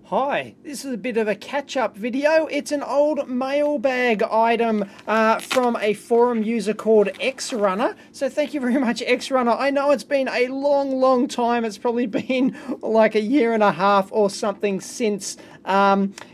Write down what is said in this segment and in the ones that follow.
Hi, this is a bit of a catch-up video. It's an old mailbag item from a forum user called Xrunner. So thank you very much, Xrunner. I know it's been a long time. It's probably been like a year and a half or something since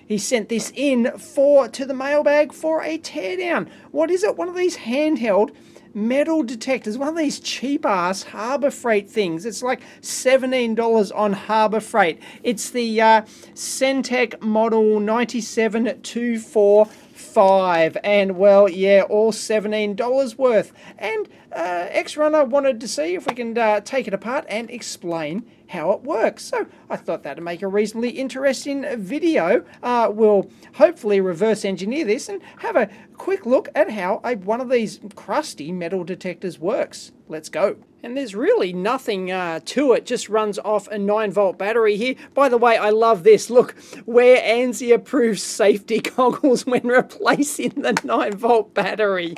he sent this in to the mailbag for a teardown. What is it? One of these handheld metal detectors, one of these cheap-ass Harbor Freight things. It's like $17 on Harbor Freight. It's the Centec model 97245, and well, yeah, all $17 worth. And Xrunner wanted to see if we can take it apart and explain how it works. So I thought that'd make a reasonably interesting video. We'll hopefully reverse engineer this and have a quick look at how one of these crusty metal detectors works. Let's go. And there's really nothing to it, just runs off a 9-volt battery here. By the way, I love this. Look, wear ANSI-approved safety goggles when replacing the 9-volt battery.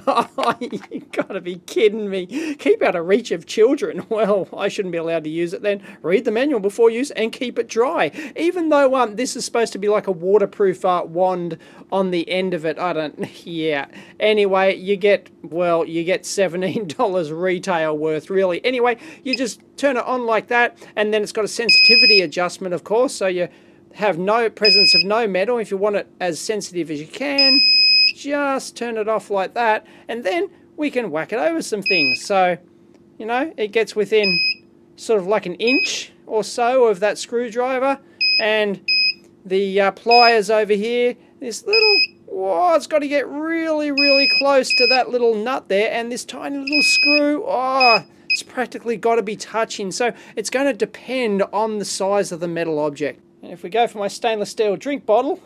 Oh, you gotta be kidding me. Keep out of reach of children. Well, I shouldn't be allowed to use it then. Read the manual before use and keep it dry. Even though this is supposed to be like a waterproof wand on the end of it. Yeah. Anyway, you get $17 retail worth. Really. Anyway, you just turn it on like that, and then it's got a sensitivity adjustment, of course, so you have no presence of no metal. If you want it as sensitive as you can, just turn it off like that, and then we can whack it over some things. So, you know, it gets within sort of like an inch or so of that screwdriver, and the pliers over here, this little, whoa, it's got to get really close to that little nut there, and this tiny little screw, oh, it's practically got to be touching. So it's going to depend on the size of the metal object. And if we go for my stainless steel drink bottle,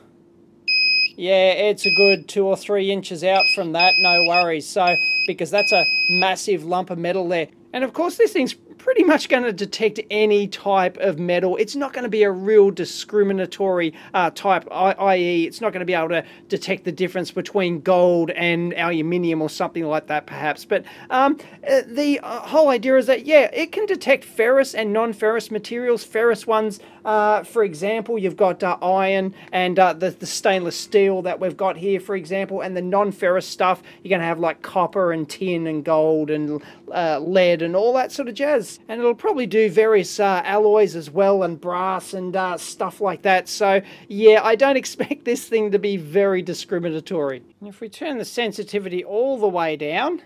yeah, it's a good 2 or 3 inches out from that, no worries. So, because that's a massive lump of metal there. And of course this thing's pretty much going to detect any type of metal. It's not going to be a real discriminatory type, i.e. it's not going to be able to detect the difference between gold and aluminium or something like that perhaps. But the whole idea is that, yeah, it can detect ferrous and non-ferrous materials. Ferrous ones, for example, you've got iron and the stainless steel that we've got here, for example, and the non-ferrous stuff, you're going to have like copper and tin and gold and lead and all that sort of jazz. And it'll probably do various alloys as well, and brass and stuff like that. So yeah, I don't expect this thing to be very discriminatory. And if we turn the sensitivity all the way down,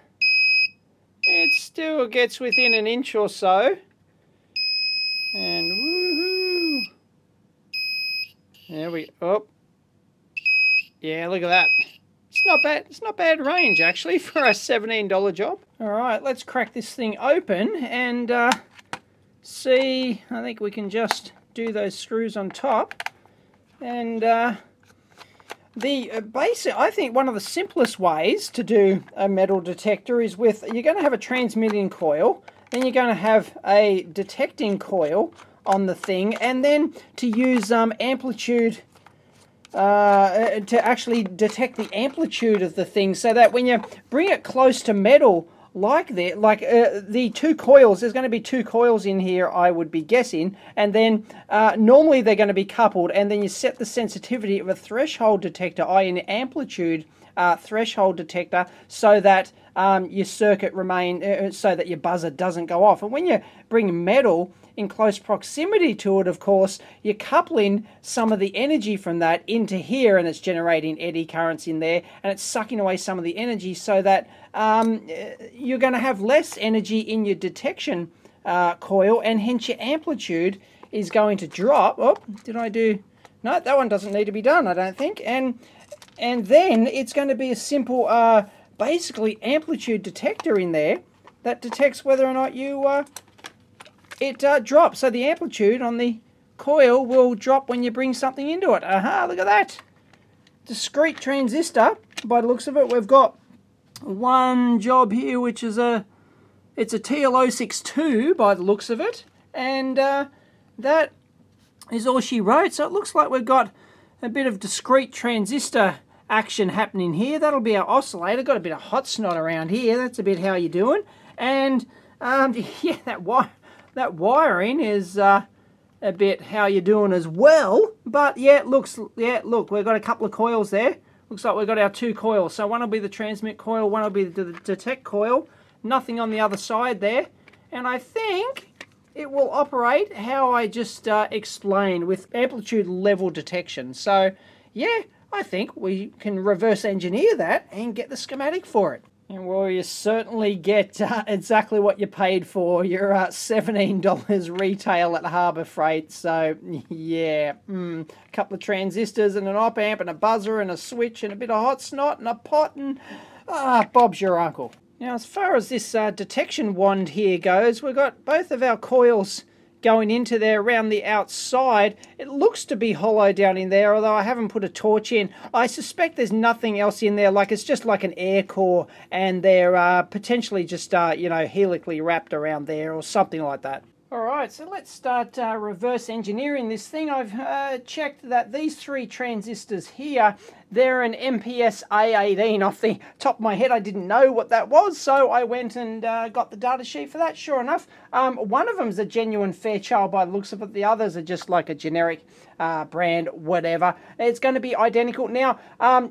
it still gets within an inch or so. And woohoo! There we go. Oh. Yeah, look at that. It's not bad. It's not bad range actually for a $17 job. All right, let's crack this thing open and see. I think we can just do those screws on top. And the basic, I think one of the simplest ways to do a metal detector is with, you're going to have a transmitting coil, then you're going to have a detecting coil on the thing, and then to use amplitude to actually detect the amplitude of the thing, so that when you bring it close to metal like that, like the 2 coils, there's going to be 2 coils in here, I would be guessing, and then normally they're going to be coupled, and then you set the sensitivity of a threshold detector, i.e. an amplitude threshold detector, so that your circuit so that your buzzer doesn't go off. And when you bring metal in close proximity to it, of course, you're coupling some of the energy from that into here, and it's generating eddy currents in there, and it's sucking away some of the energy, so that you're going to have less energy in your detection coil, and hence your amplitude is going to drop. Oh, did I do? No, that one doesn't need to be done, I don't think. And then it's going to be a simple, basically amplitude detector in there that detects whether or not you it drops. So the amplitude on the coil will drop when you bring something into it. Aha, look at that. Discrete transistor, by the looks of it. We've got one job here, which is it's a TL062 by the looks of it. And that is all she wrote. So it looks like we've got a bit of discrete transistor action happening here. That'll be our oscillator. Got a bit of hot snot around here. That's a bit how you're doing. And yeah, that wiring is a bit how you're doing as well. But yeah, look, we've got a couple of coils there. Looks like we've got our 2 coils. So one will be the transmit coil, one will be the detect coil. Nothing on the other side there. And I think it will operate how I just explained with amplitude level detection. So yeah, I think we can reverse engineer that and get the schematic for it. And well, you certainly get exactly what you paid for. You're $17 retail at Harbor Freight. So yeah, a couple of transistors and an op amp and a buzzer and a switch and a bit of hot snot and a pot, and Bob's your uncle. Now, as far as this detection wand here goes, we've got both of our coils going into there around the outside. It looks to be hollow down in there, although I haven't put a torch in. I suspect there's nothing else in there, like it's just like an air core, and they're potentially just, you know, helically wrapped around there or something like that. Alright, so let's start reverse engineering this thing. I've checked that these 3 transistors here, they're an MPS A18. Off the top of my head, I didn't know what that was, so I went and got the data sheet for that. Sure enough, one of them's a genuine Fairchild by the looks of it. The others are just like a generic brand, whatever. It's going to be identical. Now,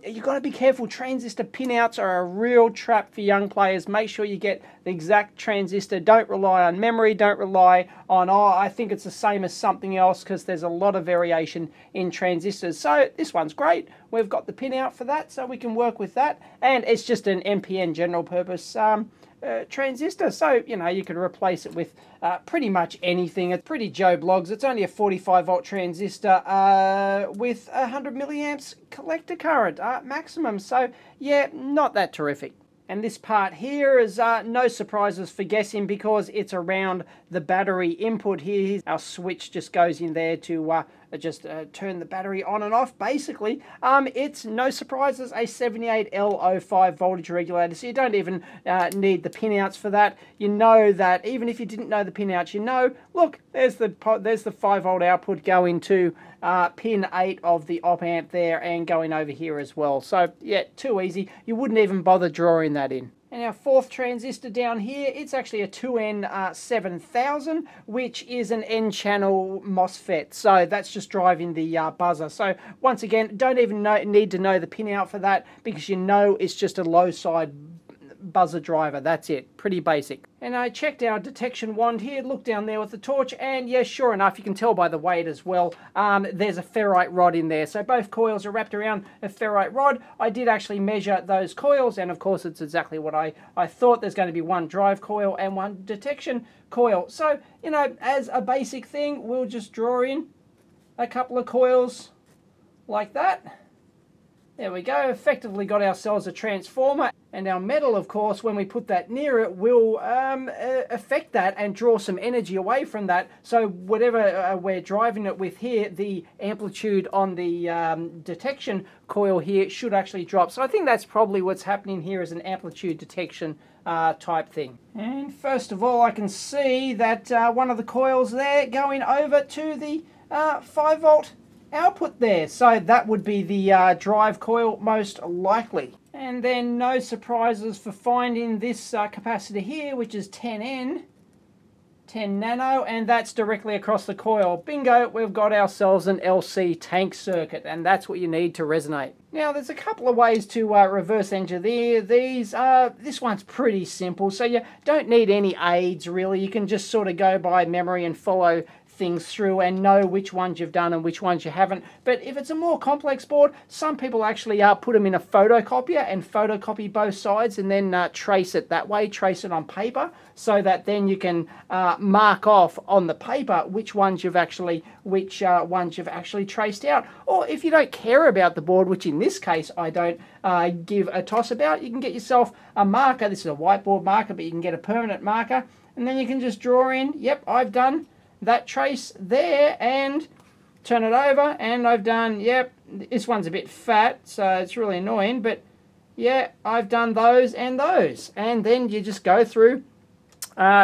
you've got to be careful. Transistor pinouts are a real trap for young players. Make sure you get the exact transistor. Don't rely on memory. Don't rely on, oh, I think it's the same as something else, because there's a lot of variation in transistors. So this one's great. We've got the pinout for that, so we can work with that. And it's just an NPN general purpose transistor, so you know, you can replace it with pretty much anything. It's pretty Joe Bloggs. It's only a 45 volt transistor with 100 milliamps collector current maximum, so yeah, not that terrific. And this part here is no surprises for guessing, because it's around the battery input here. Our switch just goes in there to just turn the battery on and off. Basically, it's no surprises, a 78L05 voltage regulator, so you don't even need the pinouts for that. You know that even if you didn't know the pinouts, you know, look, there's the 5 volt output going to pin 8 of the op amp there, and going over here as well. So yeah, too easy. You wouldn't even bother drawing that in. And our 4th transistor down here, it's actually a 2N7000, which is an N-channel MOSFET. So that's just driving the buzzer. So once again, don't even need to know the pinout for that, because you know it's just a low side buzzer driver. That's it. Pretty basic. And I checked our detection wand here, looked down there with the torch, and yes, sure enough, you can tell by the weight as well, there's a ferrite rod in there. So both coils are wrapped around a ferrite rod. I did actually measure those coils, and of course it's exactly what I thought. There's going to be one drive coil and one detection coil. So, you know, as a basic thing, we'll just draw in a couple of coils like that. There we go, effectively got ourselves a transformer, and our metal, of course, when we put that near it, will affect that and draw some energy away from that. So whatever we're driving it with here, the amplitude on the detection coil here should actually drop. So I think that's probably what's happening here, is an amplitude detection type thing. And first of all, I can see that one of the coils there going over to the 5 volt output there, so that would be the drive coil most likely. And then no surprises for finding this capacitor here, which is 10 nano, and that's directly across the coil. Bingo, we've got ourselves an LC tank circuit, and that's what you need to resonate. Now, there's a couple of ways to reverse engineer these. This one's pretty simple, so you don't need any aids really. You can just sort of go by memory and follow things through and know which ones you've done and which ones you haven't. But if it's a more complex board, some people actually put them in a photocopier and photocopy both sides, and then trace it that way, trace it on paper, so that then you can mark off on the paper which ones you've actually traced out. Or if you don't care about the board, which in this case I don't give a toss about, you can get yourself a marker. This is a whiteboard marker, but you can get a permanent marker, and then you can just draw in, yep, I've done that trace there, and turn it over, and I've done, yep, this one's a bit fat, so it's really annoying, but yeah, I've done those and those. And then you just go through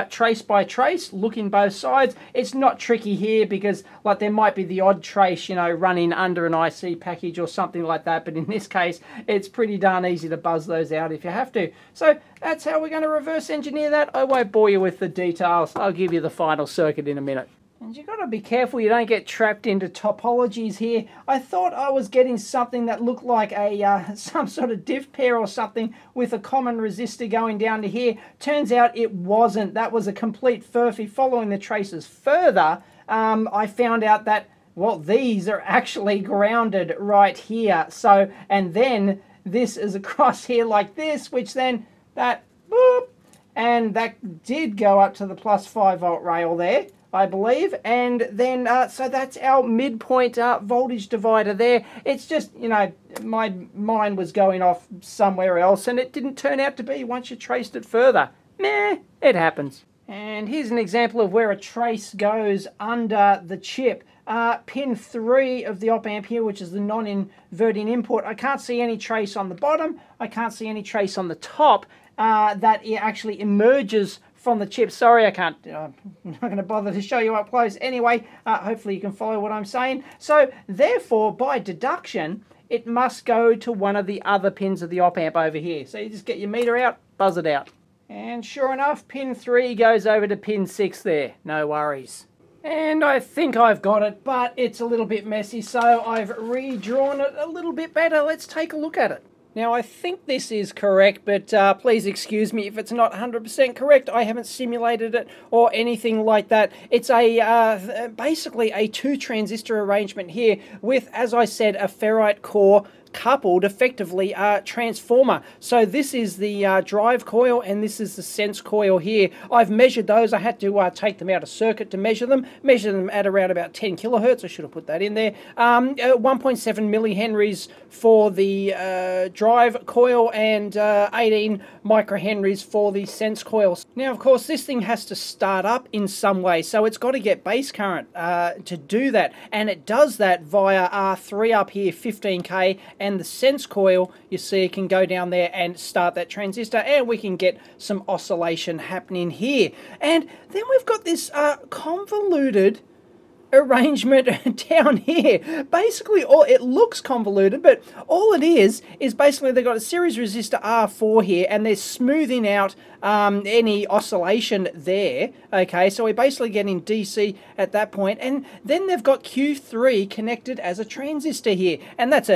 trace by trace, look in both sides. It's not tricky here, because like there might be the odd trace, you know, running under an IC package or something like that, but in this case it's pretty darn easy to buzz those out if you have to. So that's how we're going to reverse engineer that. I won't bore you with the details. I'll give you the final circuit in a minute. And you've got to be careful you don't get trapped into topologies here. I thought I was getting something that looked like a some sort of diff pair or something with a common resistor going down to here. Turns out it wasn't. That was a complete furphy. Following the traces further, I found out that, well, these are actually grounded right here. So, and then this is across here like this, which then that, boop, and that did go up to the plus 5 volt rail there, I believe, and then so that's our midpoint voltage divider there. It's just, you know, my mind was going off somewhere else and it didn't turn out to be once you traced it further. Meh, it happens. And here's an example of where a trace goes under the chip. Pin 3 of the op amp here, which is the non-inverting input. I can't see any trace on the bottom. I can't see any trace on the top that it actually emerges from the chip. Sorry, I can't, I'm not going to bother to show you up close. Anyway, hopefully you can follow what I'm saying. So therefore, by deduction, it must go to one of the other pins of the op amp over here. So you just get your meter out, buzz it out. And sure enough, pin 3 goes over to pin 6 there. No worries. And I think I've got it, but it's a little bit messy, so I've redrawn it a little bit better. Let's take a look at it. Now, I think this is correct, but please excuse me if it's not 100% correct. I haven't simulated it or anything like that. It's a basically a 2-transistor arrangement here with, as I said, a ferrite core coupled effectively transformer. So this is the drive coil and this is the sense coil here. I've measured those. I had to take them out of circuit to measure them at around about 10 kilohertz. I should have put that in there. 1.7 millihenries for the drive coil and 18 microhenries for the sense coils. Now, of course, this thing has to start up in some way, so it's got to get base current to do that, and it does that via R3 up here, 15K, and the sense coil, you see, it can go down there and start that transistor, and we can get some oscillation happening here. And then we've got this convoluted arrangement down here. Basically, it looks convoluted, but all it is basically they've got a series resistor R4 here, and they're smoothing out any oscillation there. Okay, so we're basically getting DC at that point, and then they've got Q3 connected as a transistor here, and that's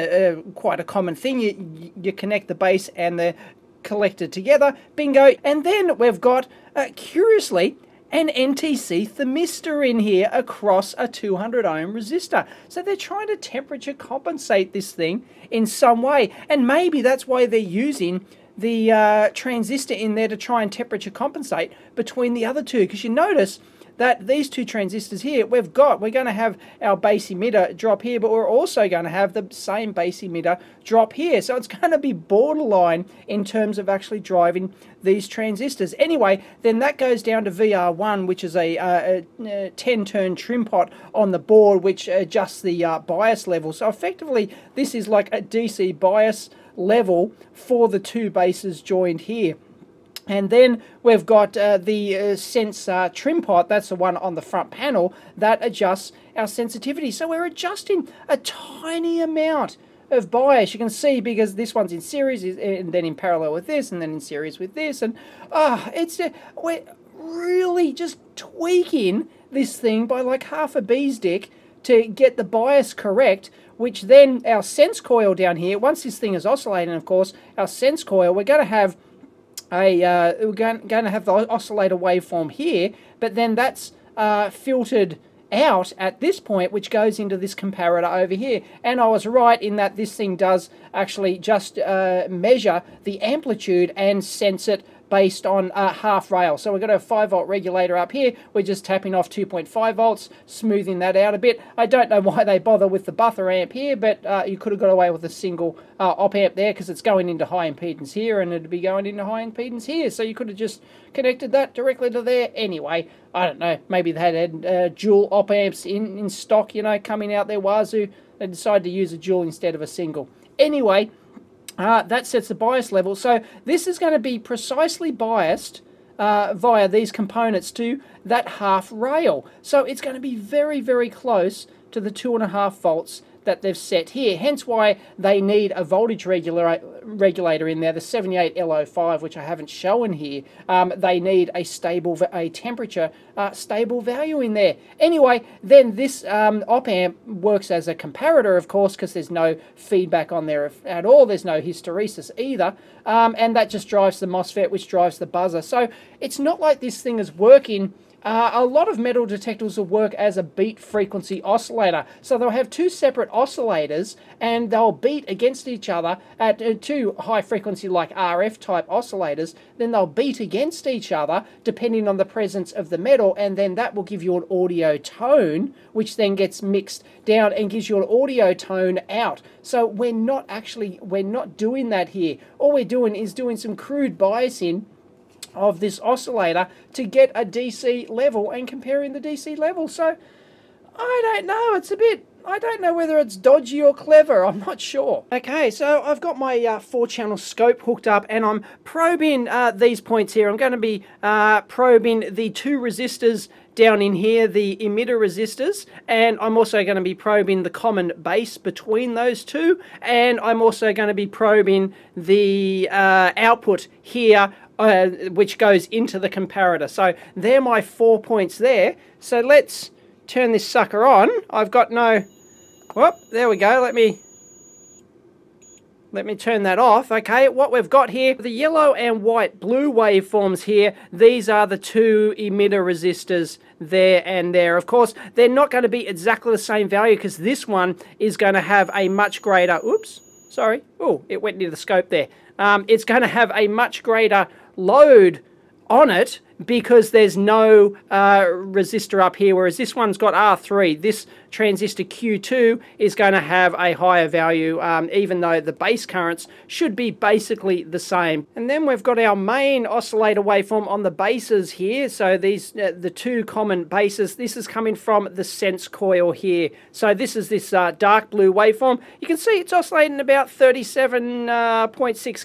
quite a common thing. You connect the base and the collector together, bingo. And then we've got curiously an NTC thermistor in here across a 200 ohm resistor. So they're trying to temperature compensate this thing in some way. And maybe that's why they're using the transistor in there to try and temperature compensate between the other two. Because you notice that these two transistors here, we're going to have our base emitter drop here, but we're also going to have the same base emitter drop here. So it's going to be borderline in terms of actually driving these transistors. Anyway, then that goes down to VR1, which is a 10-turn trim pot on the board, which adjusts the bias level. So effectively, this is like a DC bias level for the two bases joined here. And then we've got the sense trim pot, that's the one on the front panel, that adjusts our sensitivity. So we're adjusting a tiny amount of bias. You can see because this one's in series and then in parallel with this and then in series with this. And we're really just tweaking this thing by like half a bee's dick to get the bias correct, which then our sense coil down here, once this thing is oscillating, of course, our sense coil, we're going to have we're going to have the oscillator waveform here, but then that's filtered out at this point, which goes into this comparator over here. And I was right in that this thing does actually just measure the amplitude and sense it based on half rail. So we've got a 5 volt regulator up here. We're just tapping off 2.5 volts, smoothing that out a bit. I don't know why they bother with the buffer amp here, but you could have got away with a single op amp there because it's going into high impedance here and it'd be going into high impedance here. So you could have just connected that directly to there. Anyway, I don't know. Maybe they had dual op amps in stock, you know, coming out there. Wazoo, they decided to use a dual instead of a single. Anyway, that sets the bias level. So this is going to be precisely biased via these components to that half rail. So it's going to be very, very close to the 2.5 volts that they've set here. Hence why they need a voltage regulator in there, the 78L05, which I haven't shown here. They need a temperature stable value in there. Anyway, then this op amp works as a comparator, of course, because there's no feedback on there at all. There's no hysteresis either. And that just drives the MOSFET, which drives the buzzer. So it's not like this thing is working. A lot of metal detectors will work as a beat frequency oscillator. So they'll have two separate oscillators and they'll beat against each other at two high frequency like RF type oscillators. Then they'll beat against each other depending on the presence of the metal, and then that will give you an audio tone, which then gets mixed down and gives you an audio tone out. So we're not doing that here. All we're doing is doing some crude biasing of this oscillator to get a DC level and comparing the DC level. So I don't know, I don't know whether it's dodgy or clever, I'm not sure. Okay, so I've got my 4-channel scope hooked up and I'm probing these points here. I'm going to be probing the 2 resistors down in here, the emitter resistors, and I'm also going to be probing the common base between those two, and I'm also going to be probing the output here, which goes into the comparator. So they're my 4 points there. So let's turn this sucker on. I've got no... Whoop, there we go. Let me turn that off. Okay, what we've got here, the yellow and white blue waveforms here, these are the 2 emitter resistors there and there. Of course, they're not going to be exactly the same value because this one is going to have a much greater... Oops, sorry. Oh, it went near the scope there. It's going to have a much greater load on it because there's no resistor up here, whereas this one's got R3. This transistor Q2 is going to have a higher value, even though the base currents should be basically the same. And then we've got our main oscillator waveform on the bases here. So these, the 2 common bases, this is coming from the sense coil here. So this is this dark blue waveform. You can see it's oscillating about 37.6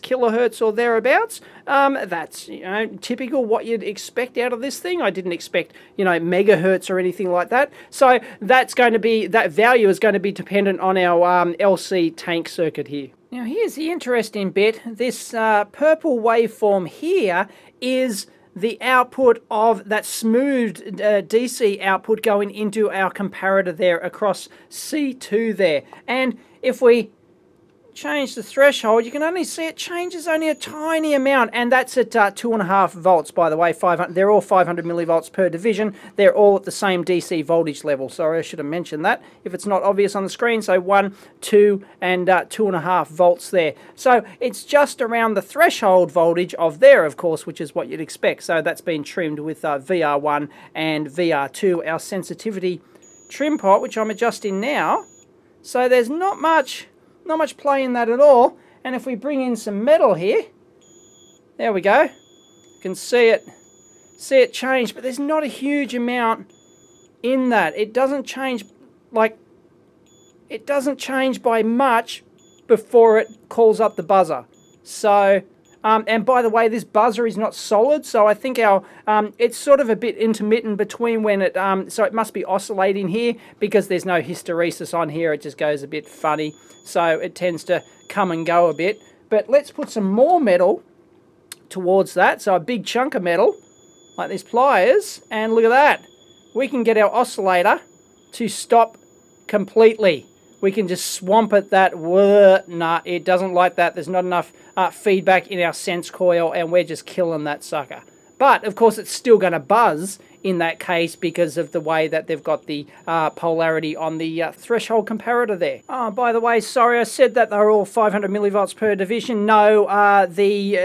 kilohertz or thereabouts. That's, you know, typical what you'd expect out of this thing. I didn't expect, you know, megahertz or anything like that. So that's going to be, that value is going to be dependent on our LC tank circuit here. Now here's the interesting bit. This purple waveform here is the output of that smooth DC output going into our comparator there across C2 there. And if we change the threshold, you can only see it changes only a tiny amount, and that's at 2.5 volts, by the way. They're all 500 millivolts per division. They're all at the same DC voltage level. Sorry, I should have mentioned that if it's not obvious on the screen. So 1, 2, and 2.5 volts there. So it's just around the threshold voltage of there, of course, which is what you'd expect. So that's been trimmed with VR1 and VR2, our sensitivity trim pot, which I'm adjusting now. So there's not much play in that at all. And if we bring in some metal here, there we go. You can see it change, but there's not a huge amount in that. It doesn't change, like, it doesn't change by much before it calls up the buzzer. So, and by the way, this buzzer is not solid, so I think our, it's sort of a bit intermittent between when it, so it must be oscillating here because there's no hysteresis on here. It just goes a bit funny. So it tends to come and go a bit. But let's put some more metal towards that. So a big chunk of metal, like these pliers, and look at that. We can get our oscillator to stop completely. We can just swamp it that, nah, it doesn't like that. There's not enough feedback in our sense coil, and we're just killing that sucker. But, of course, it's still going to buzz in that case because of the way that they've got the polarity on the threshold comparator there. Oh, by the way, sorry, I said that they're all 500 millivolts per division. No, the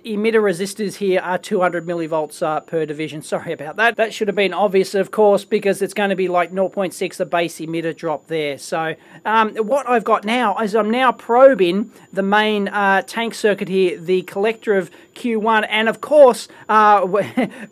emitter resistors here are 200 millivolts per division. Sorry about that. That should have been obvious, of course, because it's going to be like 0.6, the base emitter drop there. So what I've got now is I'm now probing the main tank circuit here, the collector of Q1, and of course,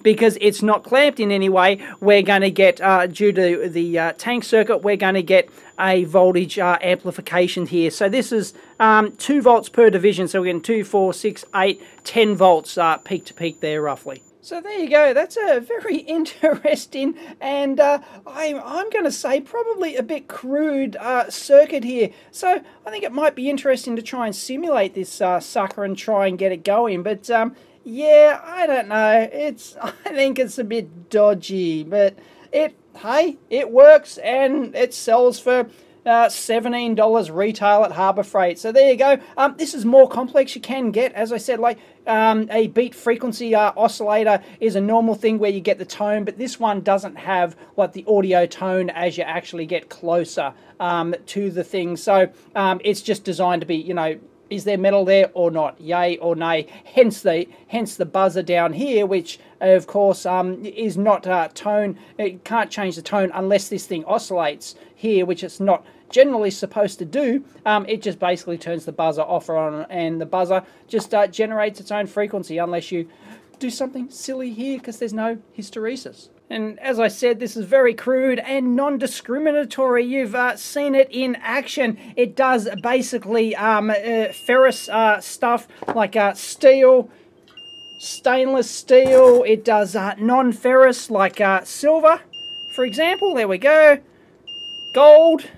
because it's not clamped in any way, we're going to get, due to the tank circuit, we're going to get a voltage amplification here. So this is 2 volts per division, so we're getting 2, 4, 6, 8, 10 volts peak to peak there roughly. So there you go. That's a very interesting and I'm going to say probably a bit crude circuit here. So I think it might be interesting to try and simulate this sucker and try and get it going. But yeah, I don't know. I think it's a bit dodgy, but hey, it works and it sells for $17 retail at Harbor Freight. So there you go. This is more complex. You can get, as I said, like a beat frequency oscillator is a normal thing where you get the tone, but this one doesn't have like the audio tone as you actually get closer to the thing. So it's just designed to be, you know, is there metal there or not? Yay or nay? Hence the buzzer down here, which of course is not tone. It can't change the tone unless this thing oscillates here, which it's not generally supposed to do. It just basically turns the buzzer off or on, and the buzzer just generates its own frequency unless you do something silly here because there's no hysteresis. And as I said, this is very crude and non-discriminatory. You've seen it in action. It does basically ferrous stuff like steel, stainless steel. It does non-ferrous like silver, for example. There we go. Gold,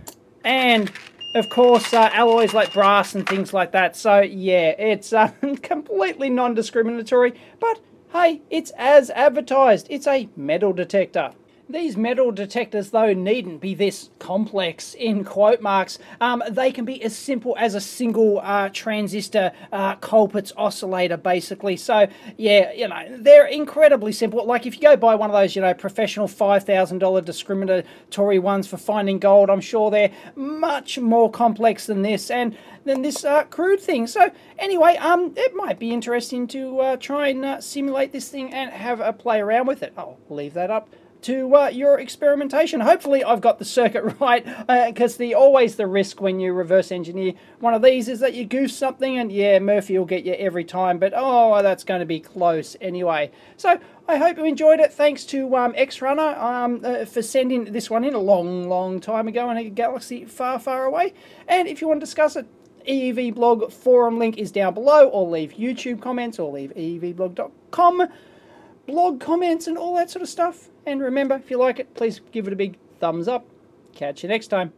and of course alloys like brass and things like that. So yeah, it's completely non-discriminatory, but hey, it's as advertised. It's a metal detector. These metal detectors, though, needn't be this complex in quote marks. They can be as simple as a single transistor Colpitts oscillator, basically. So, yeah, you know, they're incredibly simple. Like, if you go buy one of those, you know, professional $5,000 discriminatory ones for finding gold, I'm sure they're much more complex than this, and than this crude thing. So, anyway, it might be interesting to try and simulate this thing and have a play around with it. I'll leave that up to your experimentation. Hopefully I've got the circuit right, because always the risk when you reverse engineer one of these is that you goose something, and yeah, Murphy will get you every time, but oh, that's going to be close anyway. So I hope you enjoyed it. Thanks to XRunner for sending this one in a long time ago in a galaxy far away. And if you want to discuss it, EEV blog forum link is down below, or leave YouTube comments, or leave eevblog.com blog comments and all that sort of stuff. And remember, if you like it, please give it a big thumbs up. Catch you next time.